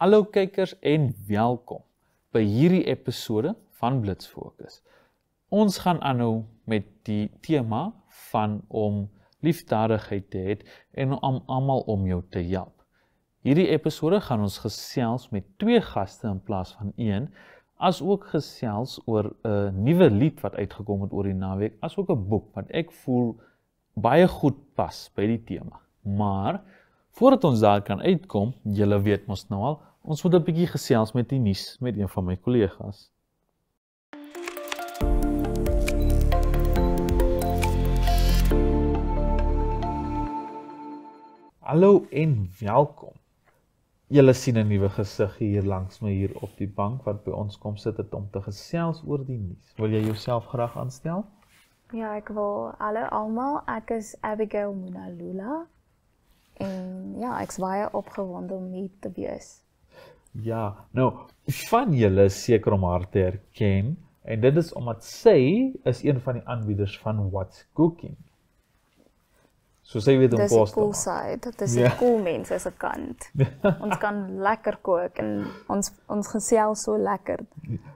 Hallo kykers en welkom by hierdie episode van Blitz Fokus. Ons gaan aanhou met die tema van om liefdadigheid te hê en om almal om jou te help. Hierdie episode gaan ons gesels met 2 gaste in plaas van 1, as ook gesels oor 'n nuwe lied wat uitgekom het oor die naweek, as ook 'n boek wat ek voel baie goed pas by die tema. Maar voordat ons daar kan uitkom, julle weet mos nou al, ons moet 'n bietjie gesels met die nuus met een van my kollegas. Hallo en welkom. Julle sien 'n nuwe gesig hier langs my hier op die bank wat by ons kom sit het om te gesels oor die nuus. Wil jy jouself graag aanstel? Ja, ek wil hallo almal. Ek is Abigail Munalula. En ja, ek's baie opgewonde om hier te wees. Ja, nou, van julle is seker om haar te herken, en dit is omdat sy is een van die aanbieders van What's Cooking. So sy weet om Dis die kos te cool maak. side, dit is die cool mense se kant. Ons kan lekker kook en ons gesels so lekker.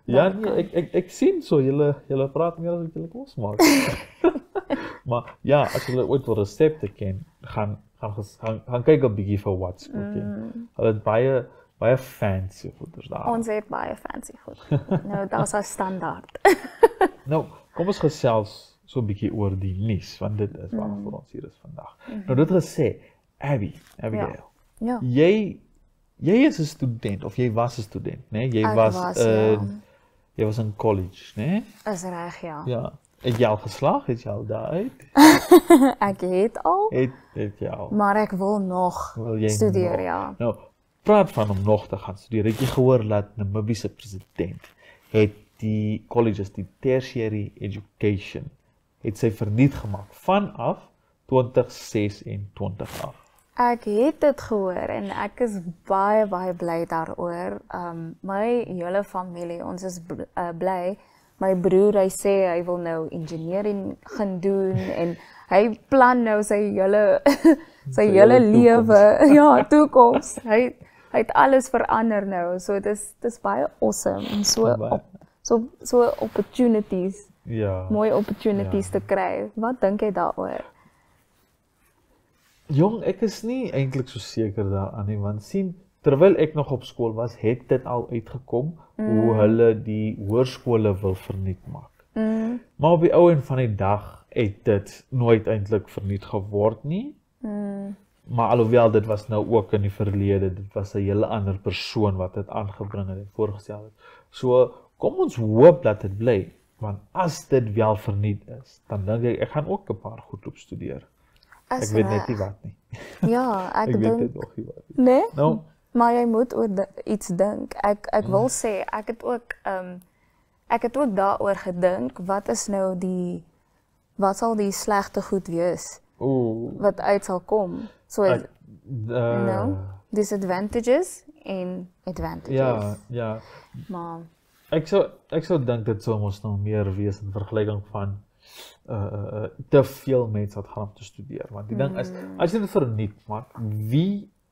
Ja, nee, ek sien so, julle praat meer as wat julle kos maak. Maar ja, as julle ooit wil resepte ken, gaan kyk 'n bietjie vir What's Cooking. Hulle het baie fancy goeders daar. Ons het baie fancy goed. Nou, daar's 'n standaard. Nou, kom ons gesels so 'n bietjie oor die nuus, want dit is waarvoor ons hier is vandag. Nou dit gesê, Abigail. Ja. Jy is 'n student of jy was 'n student, né? Jy was in college, né? Is reg, ja. Ja. Het jy al geslaag? Het jy al daaruit? Ek het al, Het jy al? maar ek wil nog Wil jy studeer, nog? ja. Nou, praat van om nog te gaan studeer. Het jy gehoor dat Namibië se president het die colleges, die tertiary education, het sy verniet gemaak vanaf 2026 af. Ek het dit gehoor en ek is baie bly daaroor. My hele familie, ons is bly. My broer, hy sê hy wil nou engineering gaan doen en hy plan nou sy hele hele lewe, ja, toekoms. Hy het alles verander nou. So dis baie awesome en so opportunities. Ja. Mooi opportunities te kry. Wat dink jy daaroor? Jong, ek is nie eintlik so seker daaraan nie, want sien, terwyl ek nog op skool was, het dit al uitgekom hoe hulle die hoërskole wil verniet maak. Maar op die ou en van die dag het dit nooit eintlik verniet geword nie. Maar alhoewel dit was nou ook in die verlede, dit was 'n hele ander persoon wat dit aangebring het en voorgestel het. So kom ons hoop dat dit bly, want as dit wel verniet is, dan dink ek gaan ook 'n paar goed op studeer. Ek weet net nie wat nie. Ja, ek Ek weet dink dit nog nie wat nie. nee. Nou, Maar jy moet oor iets dink. Ek wil sê, ek het ook daaroor gedink, wat sal die slegte goed wees wat uit sal kom? So, disadvantages en advantages. Ja. Maar Ek sou dink dit sou ons nog meer wees in vergelyking van te veel mense wat gaan om te studeer. Want die ding is, as jy dit verniet maak,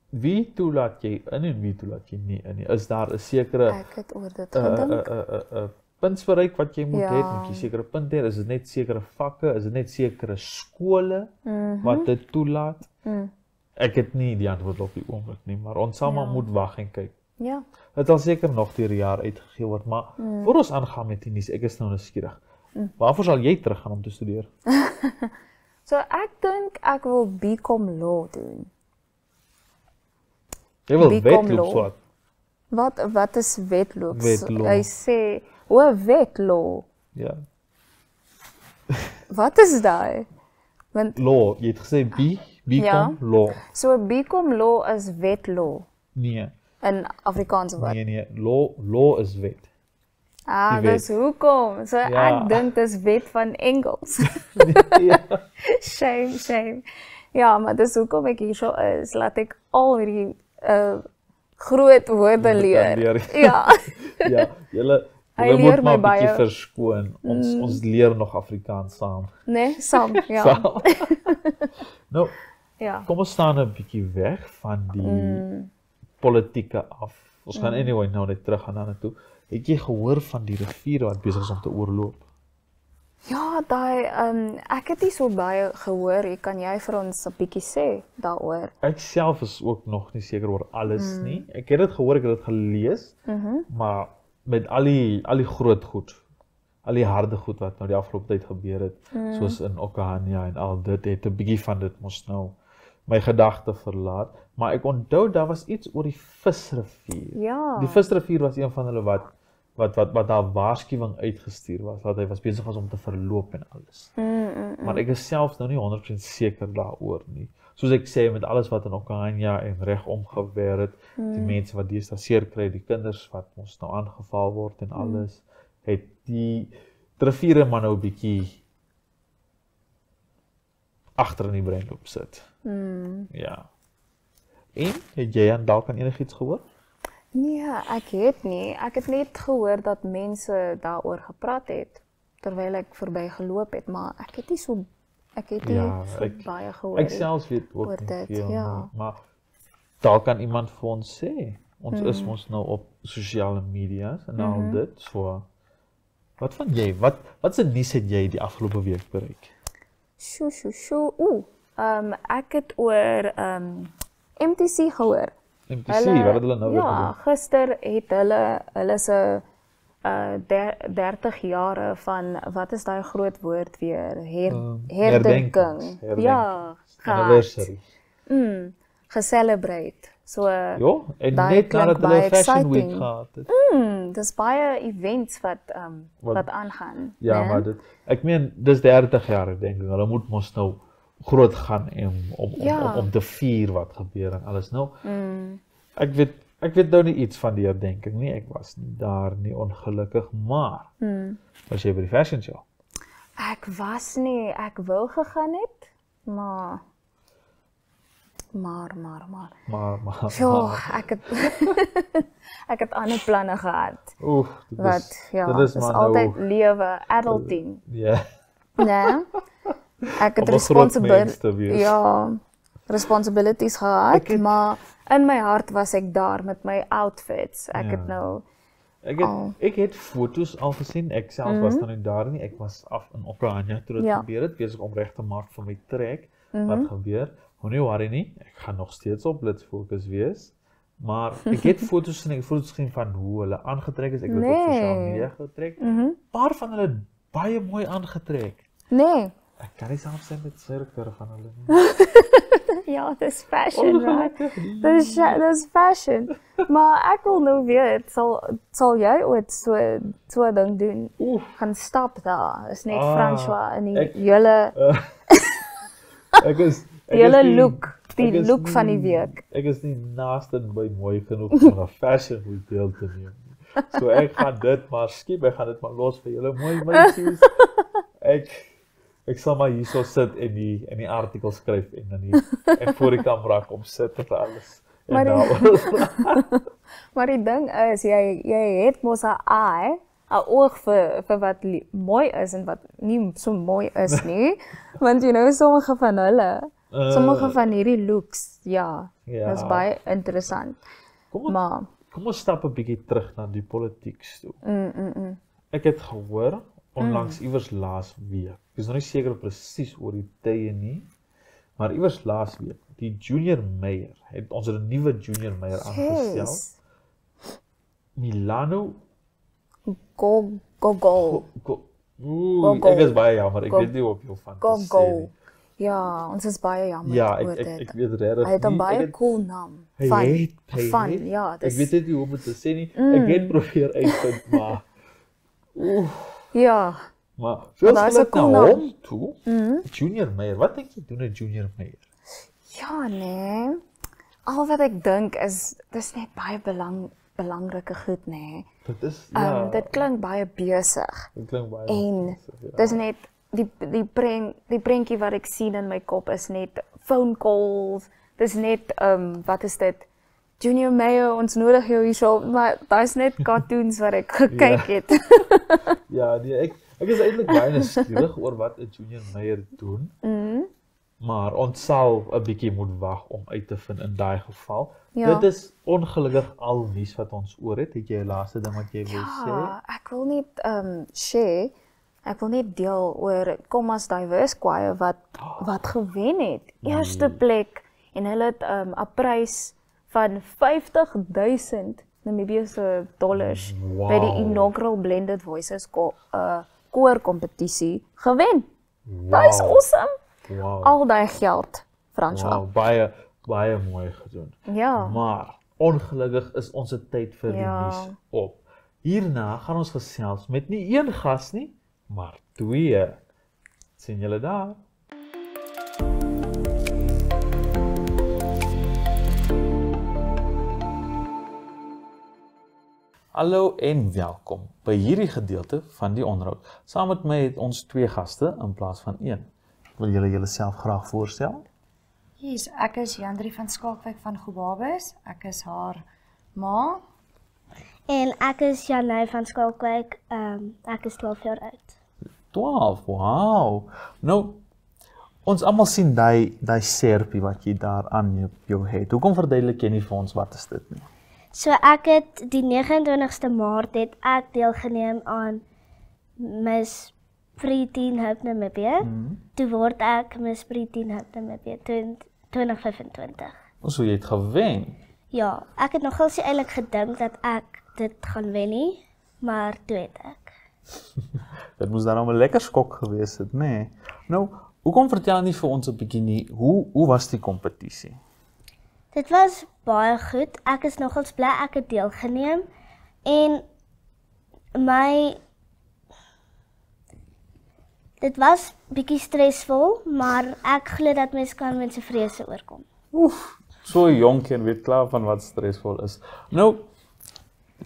wie toelaat jy in en wie toelaat jy nie in? Is daar 'n sekere ek het oor dit gedink. puntsbereik wat jy moet hê? Moet jy sekere punte hê? Is dit net sekere vakke? Is dit net sekere skole wat dit toelaat? Ek het nie die antwoord op die oomblik nie, maar ons sal maar moet wag en kyk. Ja. Dit sal seker nog deur die jaar uitgegee word, maar voor ons aangaan met die nuus, ek is nou nuuskierig. Waarvoor sal jy teruggaan om te studeer? So ek dink ek wil BCom Law doen. Jy wil BCom wetloop Law. so. Wat is wetloop? Wetlaw. Hy sê, wetlaw. Ja. Wat is daai? Want Law, jy het gesê BCom Ja. Law. so BCom Law is wetlaw Nee, in Afrikaans of wat? nee, law is wet. Ah, die dis hoekom. So Ja. ek dink dis wet van Engels. Ja. Shame. Ja, maar dis hoekom ek hierso is, laat ek al hierdie groot woorde leer. Ja. Ja, julle Hy moet leer maar my 'n bietjie baie. verskoon. Ons leer nog Afrikaans saam. Nee, saam, ja. Saam. Nou, Ja. kom ons staan 'n bietjie weg van die politieke af Ons gaan anyway nou net terug gaan na toe. Het jy gehoor van die rivier wat besig is om te oorloop? Ja, ek het nie so baie gehoor. Kan jy vir ons 'n bietjie sê daaroor? Ek self is ook nog nie seker oor alles nie. Ek het dit gehoor, ek het dit gelees, maar met al die groot goed, al die harde goed wat nou die afgelope tyd gebeur het, soos in Okahania en al dit, het 'n bietjie van dit mos nou my gedagte verlaat. Maar ek onthou daar was iets oor die visrivier. Ja. Die visrivier was een van hulle wat daar waarskuwing uitgestuur was, dat hy was besig was om te verloop en alles. Maar ek is self nou nie 100% seker daaroor nie. Soos ek sê, met alles wat in Okahania en regom gebeur het, die mense wat deesdae seer kry, die kinders wat ons nou aangeval word en alles, het die riviere maar nou 'n bietjie agter in die breinloop sit. Ja. En, het jy aan dalk aan enigiets gehoor? Nee, ek het nie. Ek het net gehoor dat mense daaroor gepraat het terwyl ek verby geloop het, maar ek het nie so baie gehoor. Ek selfs weet ook oor nie dit, veel ja. nie, maar daar kan iemand vir ons sê. Ons is ons nou op sosiale media en al dit, so. Wat van jy? Wat se nuus het jy die afgelope week bereik? Ek het oor MTC gehoor. MTC, wat het hulle nou weer Ja, gedoen? gister het hulle se 30 jare van, wat is daai groot woord weer? Herdenking. Ja, Anniversary. Gecelebrate. So, Ja, en daai net klink nadat hulle baie Fashion Week exciting. gehad het. dis baie events wat aangaan. Ja, né? maar ek meen, dis 30 jaar denk ek. Hulle moet mos nou groot gaan en om te vier wat gebeur en alles nou. Ek weet nou nie iets van die herdenking nie. Ek was nie daar nie, ongelukkig, maar was jy by die fashion show? Ek was nie, ek wou gegaan het, maar ja, ek het ander planne gehad. Dit is altyd lewe, adulting. Ja. Nee. Ek het responsibilities gehad, maar in my hart was ek daar met my outfits. Ek het nou Ek het foto's al gesien. Ek self was nou nie daar nie. Ek was af in Okahania toe dit gebeur het, besig om reg te maak vir my trek wat gebeur. Moenie worry nie. Ek gaan nog steeds op Blitz Fokus wees. Maar ek het foto's gesien van hoe hulle aangetrek is. Ek het op sosiale media getrek. Paar van hulle baie mooi aangetrek. Nee. Ek kan nie self sê met sirker van hulle nie. Ja, dis fashion, right? Dis fashion. Maar ek wil nou weet, sal jy ooit so 'n ding doen? Gaan stap daar. Is net François in die hele look, die look van die week. Ek is nie naaste by mooi genoeg om 'n fashion week deel te neem nie. So ek gaan dit maar skiep, ek gaan dit maar los vir julle mooi meisies. Ek sal maar hierso sit en die artikel skryf en voor die kamera kom sit en alles. Maar die ding is, jy het mos 'n oog vir wat mooi is en wat nie so mooi is nie. Want sommige van hierdie looks, dis baie interessant. Kom ons stap 'n bietjie terug na die politiek toe. Ek het gehoor onlangs iewers laas week. Ek is nog nie seker presies oor die tye nie, maar iewers laas week, die junior mayor, ons het 'n nuwe junior mayor aangestel. Milano Gogol. Ek is baie jammer, ek weet nie of jy van te sê nie. Ja, ons is baie jammer oor dit. Ek weet regtig nie. Hy het 'n baie cool naam. Van, ja, ek weet nie hoe om dit te sê nie. Ek het probeer uitvind, maar ja. Maar veel geluk na hom toe. Junior mayor, wat dink jy doen 'n junior mayor? Ja, nee. Al wat ek dink is, dis net baie belangrike goed, nee. Dit is dit klink baie besig. Dit klink baie besig. Dis net die prentjie wat ek sien in my kop is net phone calls. Dis net wat is dit? Junior mayor, ons nodig jou hierso, maar daar's net cartoons wat ek gekyk het. Ja, nee, ek is eintlik baie nuuskierig oor wat 'n junior mayor doen. Maar ons sal 'n bietjie moet wag om uit te vind in daai geval. Ja. Dit is ongelukkig al nuus wat ons oor het. Het jy 'n laaste ding wat jy wil sê? Ja, ek wil net share. Ek wil net deel oor Kommas Diverse Choir wat gewen het. Eerste plek en hulle het 'n prys van 50,000 Namibiese dollars by die inaugural Blended Voices koor kompetisie gewen. Dit is awesome. Wow. Al daai geld, François. Wow, baie mooi gedoen. Ja. Maar ongelukkig is ons tyd vir die Ja. nuus op. Hierna gaan ons gesels met nie een gas nie, maar 2. Sien julle daar? Hallo en welkom by hierdie gedeelte van die onderhoud. Saam met my het ons 2 gaste in plaas van 1. Wil julle julleself graag voorstel? Yes, ek is Jandrie van Skalkwyk van Gobabis. Ek is haar ma. En ek is Janey van Skalkwyk. Ek is 12 jaar oud. 12, wow. Nou, ons almal sien daai serpie wat jy daar aan jou het. Hoekom verduidelik jy nie vir ons wat is dit nie? So ek het die 29ste Maart het ek deelgeneem aan Miss Preteen Hope Namibia. Toe word ek Miss Preteen Hope Namibia 2025. So jy het gewen. Ja, ek het nogal se eintlik gedink dat ek dit gaan wen nie, maar toe het ek. Dit moes dan 'n lekker skok gewees het, nê? Nee. Nou, hoekom vertel nie vir ons 'n bietjie nie, hoe was die kompetisie? Dit was baie goed. Ek is nogals bly ek het deelgeneem en dit was bietjie stresvol, maar ek glo dat mens kan met se vrese oorkom. Oef, so jonk en weet klaar van wat stresvol is. Nou,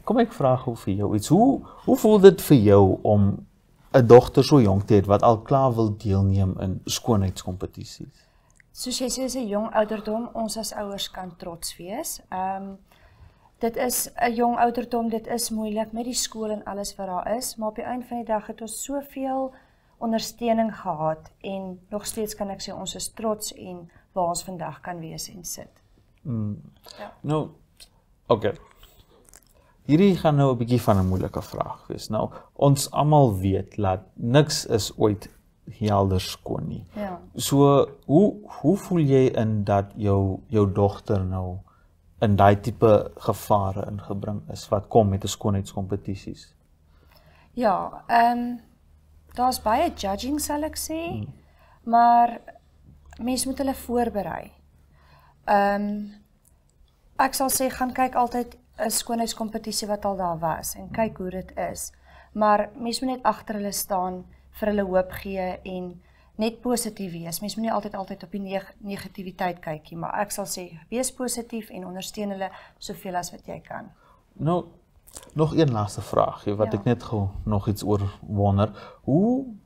kom ek vra gou vir jou iets. Hoe voel dit vir jou om 'n dogter so jonk te hê wat al klaar wil deelneem in skoonheidskompetisies? Soos jy sê, is 'n jong ouderdom, ons as ouers kan trots wees. Dit is 'n jong ouderdom, dit is moeilik met die skool en alles wat daar is, maar op die einde van die dag het ons soveel ondersteuning gehad en nog steeds kan ek sê ons is trots en waar ons vandag kan wees en sit. Ja. Nou, okay. Hierdie gaan nou 'n bietjie van 'n moeilike vraag wees. Nou, ons almal weet dat niks is ooit helder skoon nie. Ja. So, hoe voel jy in dat jou dogter nou in daai tipe gevare ingebring is wat kom met 'n skoonheidskompetisies? Ja, daar's baie judging sal ek sê, maar mense moet hulle voorberei. Ek sal sê gaan kyk altyd 'n skoonheidskompetisie wat al daar was en kyk hoe dit is. Maar mense moet net agter hulle staan, vir hulle hoop gee en net positief wees. Mense moet nie altyd op die negativiteit kyk nie, maar ek sal sê wees positief en ondersteun hulle soveel as wat jy kan. Nou, nog een laaste vraag, wat ek net gou nog iets oor wonder.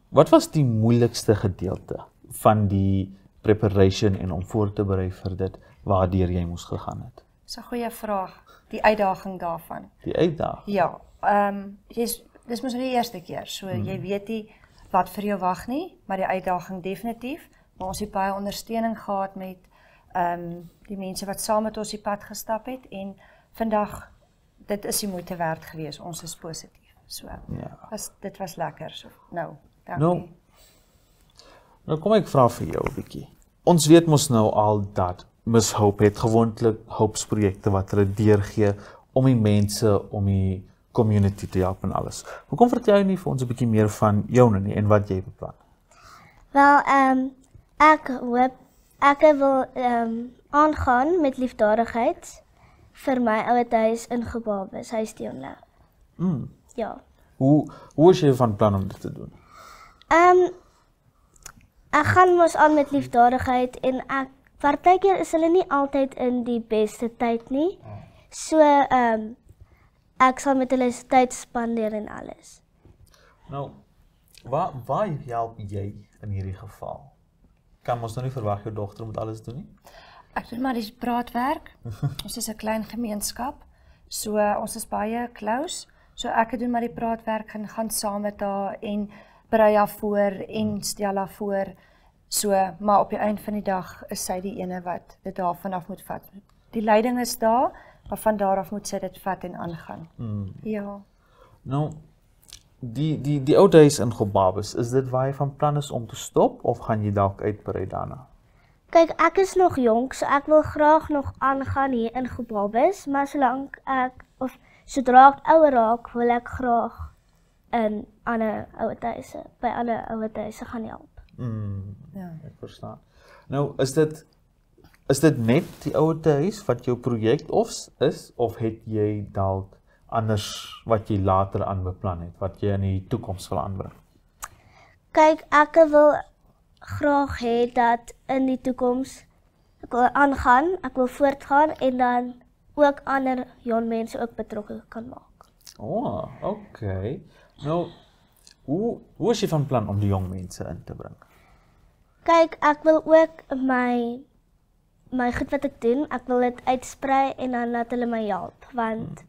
Wat was die moeilikste gedeelte van die preparation en om voor te berei vir dit waardeur jy moes gegaan het? Dis 'n goeie vraag, die uitdaging daarvan. Die uitdaging? Ja, dis mos die eerste keer, so jy weet nie wat vir jou wag nie, maar die uitdaging definitief. Maar ons het baie ondersteuning gehad met die mense wat saam met ons die pad gestap het en vandag dit is die moeite werd gewees. Ons is positief. So. Ja. Dit was lekker. So, dankie. Nou kom ek vra vir jou 'n bietjie. Ons weet mos nou al dat Miss Hope het gewoonlik hulpprojekte wat hulle deurgee om die mense, om die community te help en alles. Hoekom vertel jy nie vir ons 'n bietjie meer van joune nie en wat jy beplan? Wel, ek wil aangaan met liefdadigheid vir my ouerhuis in Gobabis, huis Teonla. Ja. Hoe is jy van plan om dit te doen? Ek gaan mos aan met liefdadigheid en partykeer is hulle nie altyd in die beste tyd nie. So ek sal met hulle tyd spandeer en alles. Nou, waar help jy in hierdie geval? Kan ons nou nie verwag jou dogter moet alles doen nie? Ek doen maar die praatwerk. Ons is 'n klein gemeenskap, so ons is baie close. So ek doen maar die praatwerk en gaan saam met haar en berei haar voor en stel haar voor So, maar op die eind van die dag is sy die ene wat dit daarvan af moet vat. Die leiding is daar, maar van daar af moet sy dit vat en aangaan. Ja. Nou, die ou days in Gobabis, is dit waar jy van plan is om te stop, of gaan jy dalk uitbrei daarna? Kyk, ek is nog jonk, so ek wil graag nog aangaan hier in Gobabis, maar sodra ek ouer raak, wil ek graag in ander ouerhuise, by ander ouerhuise gaan help. Ja. Ek verstaan. Nou, is dit net die ouerhuis wat jou projek is, of het jy dalk anders wat jy later aan beplan het, wat jy in die toekoms wil aanbring? Kyk, ek wil graag hê dat in die toekoms ek wil aangaan, ek wil voortgaan en dan ook ander jong mense ook betrokke kan maak. Okay. Nou, hoe is jy van plan om die jong mense in te bring? Kyk, ek wil ook my goed wat ek doen, ek wil dit uitsprei en dan laat hulle my help, want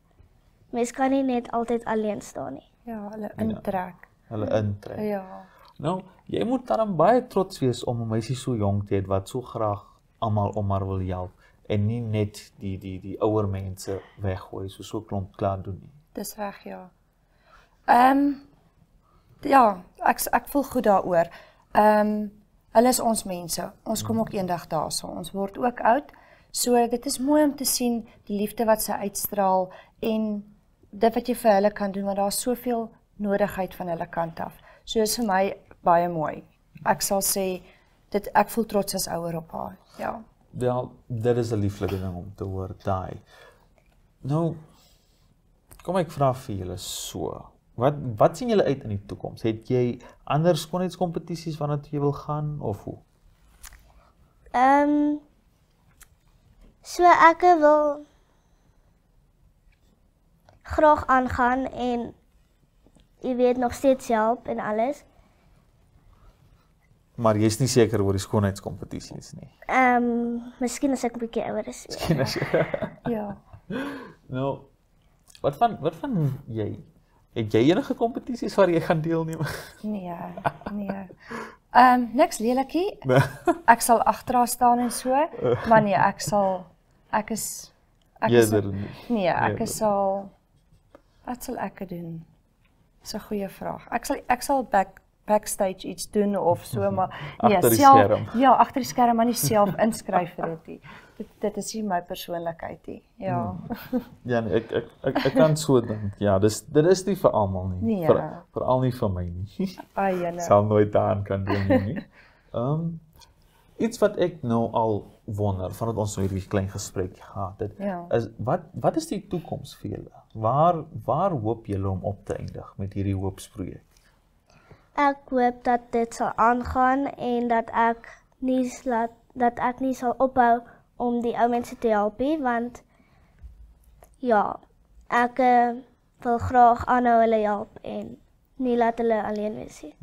mens kan nie net altyd alleen staan nie. Ja, hulle intrek. Hulle intrek. Ja. Nou, jy moet daarom baie trots wees om 'n meisie so jonk te hê wat so graag almal om haar wil help en nie net die ouer mense weggooi so klomp klaar doen nie. Dis reg, ja. Ja, ek voel goed daaroor. Hulle is ons mense. Ons kom ook eendag daarso. Ons word ook oud. So dit is mooi om te sien die liefde wat sy uitstraal en dit wat jy vir hulle kan doen, want daar is soveel nodigheid van hulle kant af. So is vir my baie mooi. Ek sal sê ek voel trots as ouer op haar. Ja. Wel, dit is 'n lieflike ding om te hoor daai. Nou, kom ek vra vir julle so. Wat sien julle uit in die toekoms? Het jy ander skoonheidskompetisies waarna jy wil gaan of hoe? So ek wil graag aangaan en jy weet nog steeds help en alles. Maar jy's nie seker oor die skoonheidskompetisies nie. Miskien as ek 'n bietjie ouer is. Miskien as jy. Ja. Nou, wat van jy? Het jy enige kompetisies waar jy gaan deelneem? Nee. Niks lelikie. Ek sal agter haar staan en so, maar nee, ek sal wat sal ek doen? Dis 'n goeie vraag. Ek sal backstage iets doen of so, maar nee, agter die skerm. Ja, agter die skerm, maar nie self inskryf vir dit nie. Dit is nie my persoonlikheid nie. Ja. Ja, nee, ek kan so dink. Ja, dit is nie vir almal nie. Nee. Veral nie vir my nie. Jene. Sal nooit daaraan kan doen nie. Iets wat ek nou al wonder, vandat ons nou hierdie klein gesprek gehad het, is wat is die toekoms vir julle? Waar hoop julle om op te eindig met hierdie hoopsprojek? Ek hoop dat dit sal aangaan en dat ek nie sal ophou om die ou mense te help nie, want ja, ek wil graag aanhou hulle help en nie laat hulle alleen wees nie.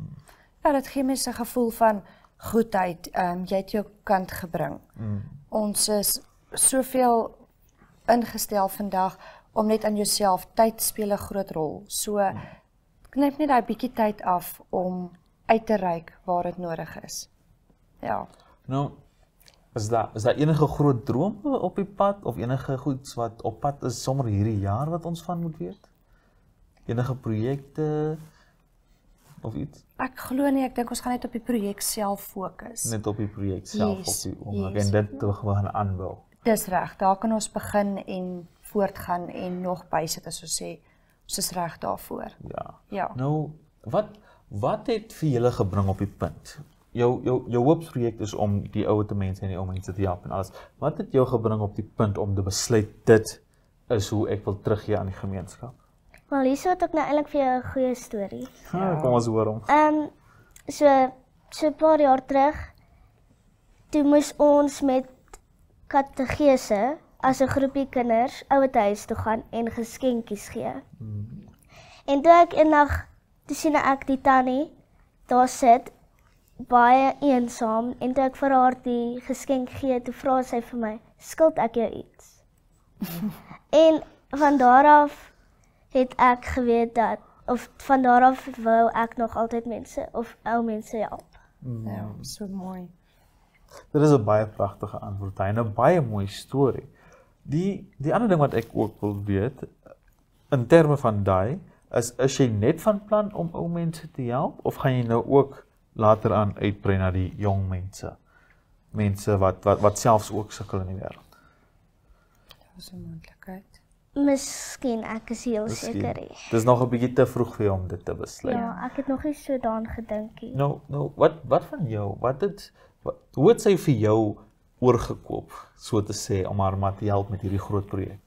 Ja, dit gee mense 'n gevoel van goedheid. Jy het jou kant gebring. Ons is soveel ingestel vandag om net aan jouself, tyd speel 'n groot rol. So knip net daai bietjie tyd af om uit te reik waar dit nodig is. Ja. Nou, is daar enige groot drome op die pad of enige goeds wat op pad is sommer hierdie jaar wat ons van moet weet? Enige projekte of iets? Ek glo nie, ek dink ons gaan net op die projek self fokus. Net op die projek self op die oomblik Yes. en dit gaan aanbou. Dis reg, daar kan ons begin en voortgaan en nog bysit as ons sê ons is reg daarvoor. Ja. Nou, wat het vir julle gebring op die punt? Jou hoopsprojek is om die ouer mense en die ou mense te help en alles. Wat het jou gebring op die punt om te besluit dit is hoe ek wil teruggee aan die gemeenskap? Maar hierso het ek nou eintlik vir jou 'n goeie storie. Kom ons hoor hom. So 'n paar jaar terug, toe moes ons met kategese as 'n groepie kinders ouerhuis toe gaan en geskenkies gee. En toe ek eendag, toe sien ek die tannie daar sit, baie eensaam, en toe ek vir haar die geskenk gee, toe vra sy vir my, skuld ek jou iets? En van daar af het ek geweet dat, of van daar af wou ek nog altyd mense, of ou mense help. Ja, so mooi. Dit is 'n baie pragtige antwoord en 'n baie mooi storie. Die ander ding wat ek ook wil weet, in terme van daai, is jy net van plan om ou mense te help of gaan jy nou ook later aan uitbrei na die jong mense? Mense wat selfs ook sukkel in die wêreld. Dit is 'n moontlikheid. Miskien, ek is heel seker. Dis nog 'n bietjie te vroeg vir jou om dit te besluit. Ja, ek het nog nie so daaraan gedink nie. Nou, wat van jou? Hoe het sy vir jou oorgekoop, so te sê, om haar maar te help met hierdie groot projek?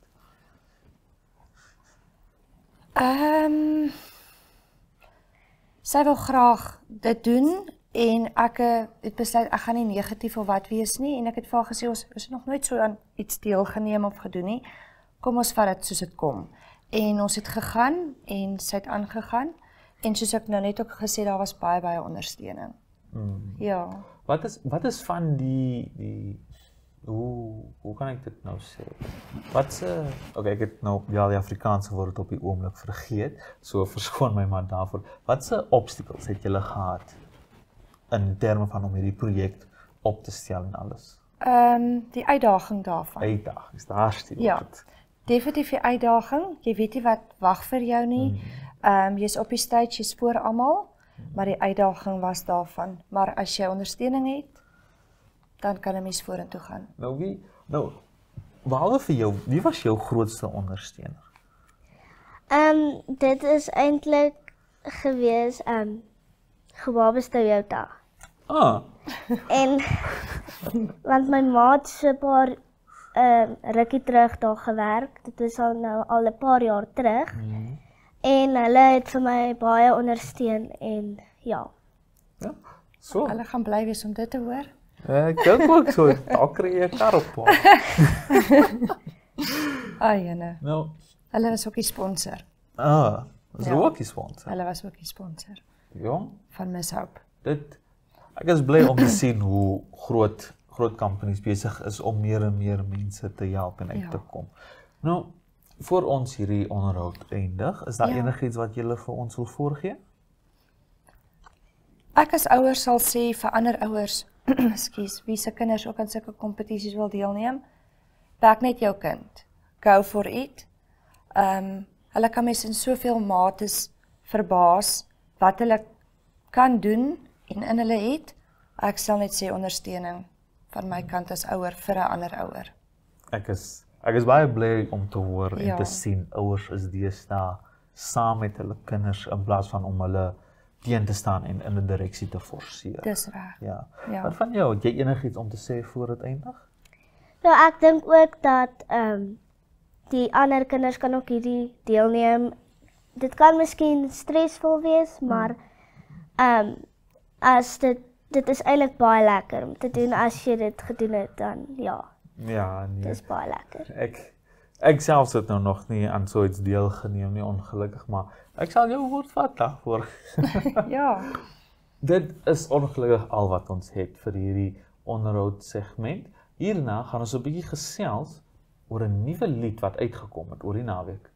Sy wil graag dit doen en ek het besluit ek gaan nie negatief of wat wees nie en ek het vir haar gesê ons het nog nooit so aan iets deelgeneem of gedoen nie. Kom ons vat dit soos dit kom. En ons het gegaan en sy het aangegaan en soos ek nou net ook gesê daar was baie ondersteuning. Ja. Wat is van die hoe kan ek dit nou sê? Okay, ek het nou die Afrikaanse woord op die oomblik vergeet, so verskoon my maar daarvoor. Watse obstacles het julle gehad in terme van om hierdie projek op te stel en alles? Die uitdaging daarvan. Uitdaging, is daar stil. Ja. Definitief die uitdaging. Jy weet nie wat wag vir jou nie. Jy's op die stage, jy spoor almal, maar die uitdaging was daarvan. Maar as jy ondersteuning het, dan kan 'n mens vorentoe gaan. Behalwe vir jou, wie was jou grootste ondersteuner? Dit is eintlik gewees Gewabes Toyota. En want my maat so 'n paar rukkie terug daar gewerk. Dit is al 'n paar jaar terug. En hulle het vir my baie ondersteun en ja. Ja. So. Hulle gaan bly wees om dit te hoor. Ek dink ook so, daar kry jy 'n kar op pad. Jene. Nou, Hulle was ook die sponsor. is ook die sponsor. Hulle was ook die sponsor Jong, van Miss Hope. ek is bly om te sien hoe groot companies besig is om meer en meer mense te help en uit te kom. Nou, voor ons hierdie onderhoud eindig, is daar enigiets wat julle vir ons wil voorgee? Ek as ouers sal sê vir ander ouers, ekskuus, wie se kinders ook aan sulke kompetisies wil deelneem, back net jou kind. Go for it. Hulle kan mens in soveel mates verbaas wat hulle kan doen en in hulle het. Ek sal net sê ondersteuning van my kant as ouer vir 'n ander ouer. Ek is baie bly om te hoor en te sien ouers is deesdae saam met hulle kinders in plaas van om hulle teen te staan en in 'n direksie te forceer. Dis reg. Ja. Wat van jou? Het jy enigiets om te sê voor dit eindig? Ja, ek dink ook dat die ander kinders kan ook hierdie deelneem. Dit kan miskien stresvol wees, maar as dit is eintlik baie lekker om te doen as jy dit gedoen het dan ja. Ja, nee. Dit is baie lekker. Ek self het nou nog nie aan so iets deelgeneem nie, ongelukkig, maar ek sal jou woord vat daarvoor. Ja. Dit is ongelukkig al wat ons het vir hierdie onderhoud segment. Hierna gaan ons 'n bietjie gesels oor 'n nuwe lied wat uitgekom het oor die naweek.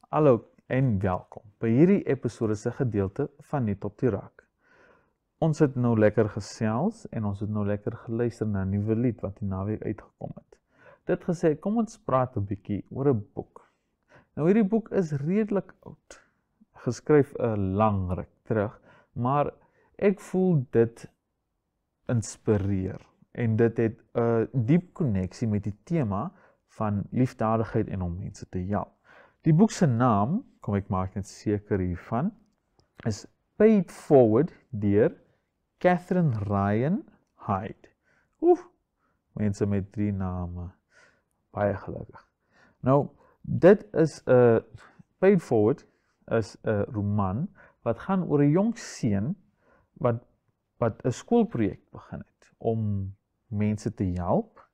Hallo en welkom by hierdie episode se gedeelte van Net op die Rak. Ons het nou lekker gesels en ons het nou lekker geluister na 'n nuwe lied wat die naweek uitgekom het. Dit gesê, kom ons praat 'n bietjie oor 'n boek. Nou hierdie boek is redelik oud, geskryf 'n lang ruk terug, maar ek voel dit inspireer en dit het 'n diep koneksie met die tema van liefdadigheid en om mense te help. Die boek se naam, kom ek maak net seker hiervan, is Paid Forward deur Catherine Ryan Hyde. Mense met 3 name. Baie gelukkig. Nou, dit is 'n Paid Forward is 'n roman wat gaan oor 'n jong seun wat 'n skoolprojek begin het om mense te help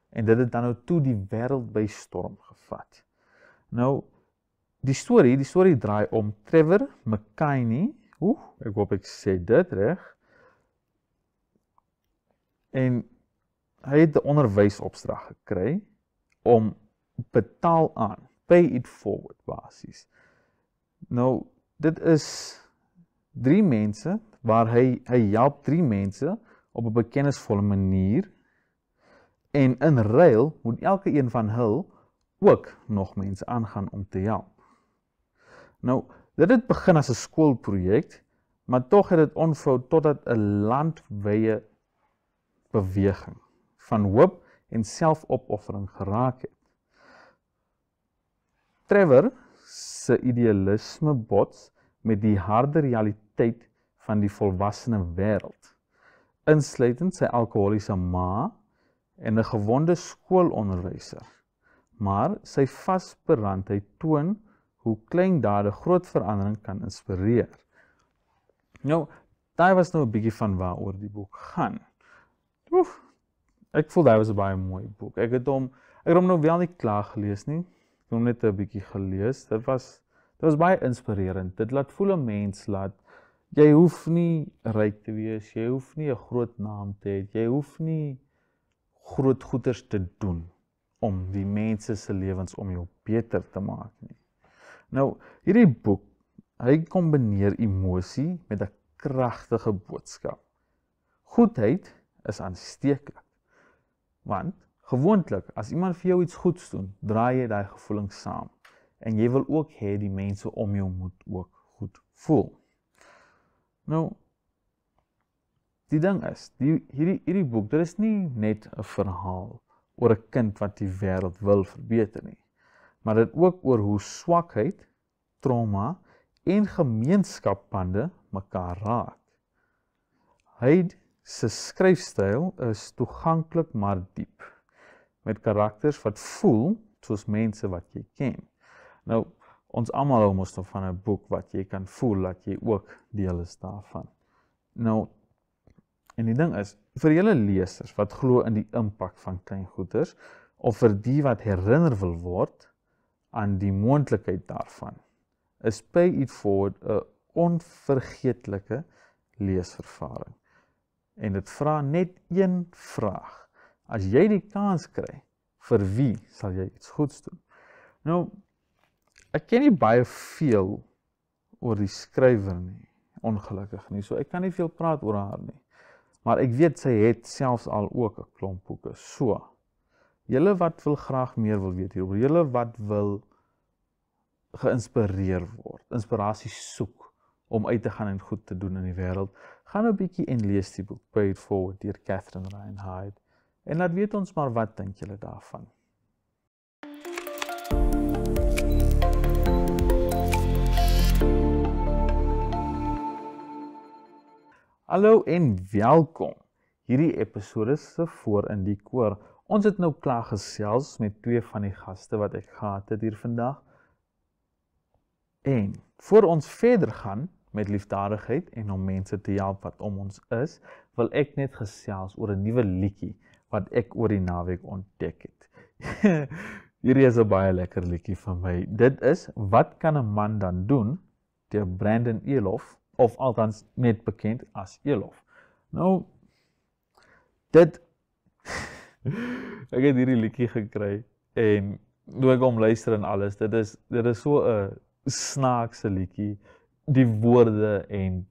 en dit het dan nou toe die wêreld by storm gevat. Nou, die storie draai om Trevor McKinney. Ek hoop ek sê dit reg. En hy het 'n onderwysopdrag gekry om betaal aan, pay it forward basis. Nou, dit is 3 mense waar hy help 3 mense op 'n bekennisvolle manier en in ruil moet elke een van hulle ook nog mense aangaan om te help. Nou, dit het begin as 'n skoolprojek, maar tog het dit ontvou totdat 'n landwyse beweging van hoop en selfopoffering geraak het. Trevor se idealisme bots met die harde realiteit van die volwassene wêreld, insluitend sy alkoholiese ma en 'n gewonde skoolonderwyser. Maar sy vasberandheid toon hoe klein dade groot verandering kan inspireer. Nou, daai was nou 'n bietjie van waaroor die boek gaan. Ek voel daai was 'n baie mooi boek. Ek het hom nou wel nie klaar gelees nie. Ek het hom net 'n bietjie gelees. Dit was baie inspirerend. Dit laat voel 'n mens laat jy hoef nie ryk te wees, jy hoef nie 'n groot naam te hê, jy hoef nie groot goeders te doen om die mense se lewens om jou beter te maak nie. Nou, hierdie boek, hy kombineer emosie met 'n kragtige boodskap. Goedheid is aansteeklik. Want gewoonlik as iemand vir jou iets goeds doen, draai jy daai gevoelens saam en jy wil ook hê die mense om jou moet ook goed voel. Nou, die ding is, hierdie boek, dit is nie net 'n verhaal oor 'n kind wat die wêreld wil verbeter nie, maar dit ook oor hoe swakheid, trauma en gemeenskapbande mekaar raak. Hy se skryfstyl is toeganklik maar diep, met karakters wat voel soos mense wat jy ken. Nou, ons almal hou mos van 'n boek wat jy kan voel dat jy ook deel is daarvan. Nou, en die ding is, vir julle lesers wat glo in die impak van klein goeders, of vir die wat herinner wil word aan die moontlikheid daarvan, is Pay It Forward 'n onvergeetlike leeservaring. En dit vra net een vraag. As jy die kans kry, vir wie sal jy iets goeds doen? Nou, ek ken nie baie veel oor die skrywer nie, ongelukkig nie, so ek kan nie veel praat oor haar nie. Maar ek weet sy het selfs al ook 'n klomp boeke. So, julle wat wil graag meer wil weet hieroor, julle wat wil geïnspireer word, inspirasie soek om uit te gaan en goed te doen in die wêreld, gaan 'n bietjie en lees die boek Pay It Forward deur Catherine Reinhardt. En laat weet ons maar wat dink julle daarvan. Hallo en welkom. Hierdie episode se voor in die koor. Ons het nou klaar gesels met 2 van die gaste wat ek gehad het hier vandag. En voor ons verder gaan met liefdadigheid en om mense te help wat om ons is, wil ek net gesels oor 'n nuwe liedjie wat ek oor die naweek ontdek het. Hierdie is 'n baie lekker liedjie van my. Dit is Wat kan 'n man dan doen? Deur Brandon Elof, of althans net bekend as Elof. Nou, ek het hierdie liedjie gekry en toe ek hom luister en alles, dit is so 'n snaakse liedjie. Die woorde en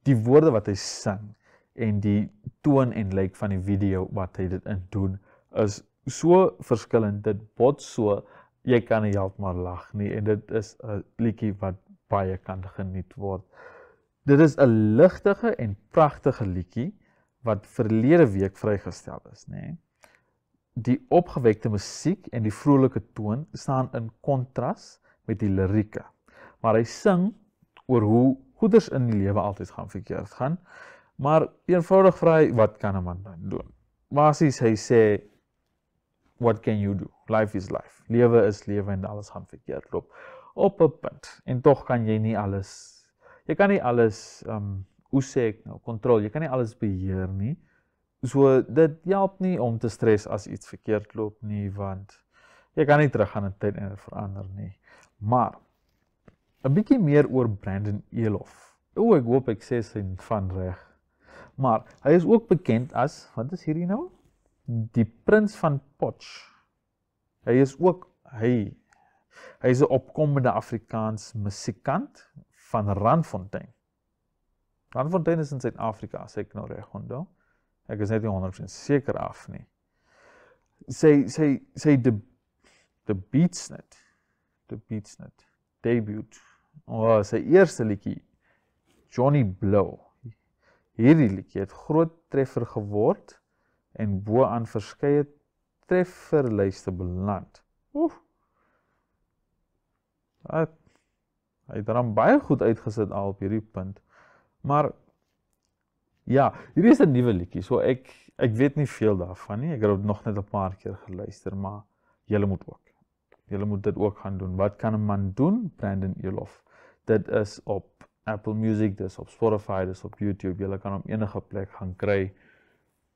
die woorde wat hy sing en die toon en lyk van die video wat hy dit in doen is so verskillend. Dit bots so, jy kan nie help maar lag nie, en dit is 'n liedjie wat baie kan geniet word. Dit is 'n ligtige en pragtige liedjie wat verlede week vrygestel is, nê. Die opgewekte musiek en die vrolike toon staan in kontras met die lirieke, maar hy sing oor hoe goeders in die lewe altyd gaan verkeerd gaan, maar eenvoudig vra hy, wat kan 'n man dan doen? Basies hy sê, what can you do? Life is life. Lewe is lewe en alles gaan verkeerd loop op 'n punt. En tog kan jy nie alles, jy kan nie alles, hoe sê ek nou, kontrol, jy kan nie alles beheer nie. So dit help nie om te stres as iets verkeerd loop nie, want jy kan nie terug gaan in tyd en verander nie. Maar 'n bietjie meer oor Brandon Elof. Ek hoop ek sê sy van reg. Maar hy is ook bekend as, wat is hierdie nou? Die Prins van Potch. Hy is ook hy is 'n opkomende Afrikaans musikant van Randfontein. Randfontein is in Suid-Afrika, as ek nou reg onthou. Ek is net nie 100% seker af nie. Sy debuutsnit, debut. Sy eerste liedjie, Johnny Blow. Hierdie liedjie het groot treffer geword en bo aan verskeie trefferlyste beland. Hy het dan baie goed uitgesit al op hierdie punt. Maar ja, hierdie is 'n nuwe liedjie, so ek weet nie veel daarvan nie. Ek het nog net 'n paar keer geluister, maar julle moet ook. Julle moet dit ook gaan doen. Wat kan 'n man doen? Brandon Elof. Dit is op Apple Music, dit is op Spotify, dit is op YouTube. Julle kan hom enige plek gaan kry.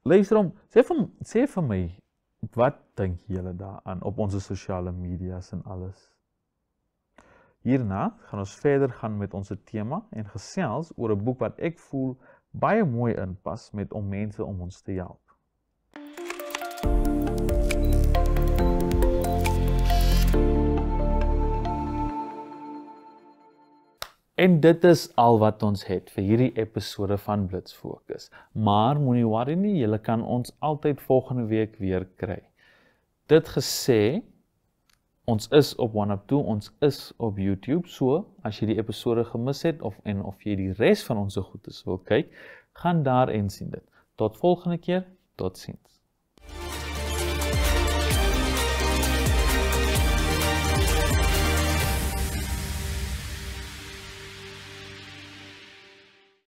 Luister hom, sê vir my, wat dink julle daaraan op ons sosiale media's en alles? Hierna gaan ons verder gaan met ons tema en gesels oor 'n boek wat ek voel baie mooi inpas met om mense om ons te help. En dit is al wat ons het vir hierdie episode van Blitz Fokus. Maar moenie worry nie, julle kan ons altyd volgende week weer kry. Dit gesê, ons is op OneUp2, ons is op YouTube, so as jy die episode gemis het of jy die res van ons goedes wil kyk, gaan daar en sien dit. Tot volgende keer, totsiens.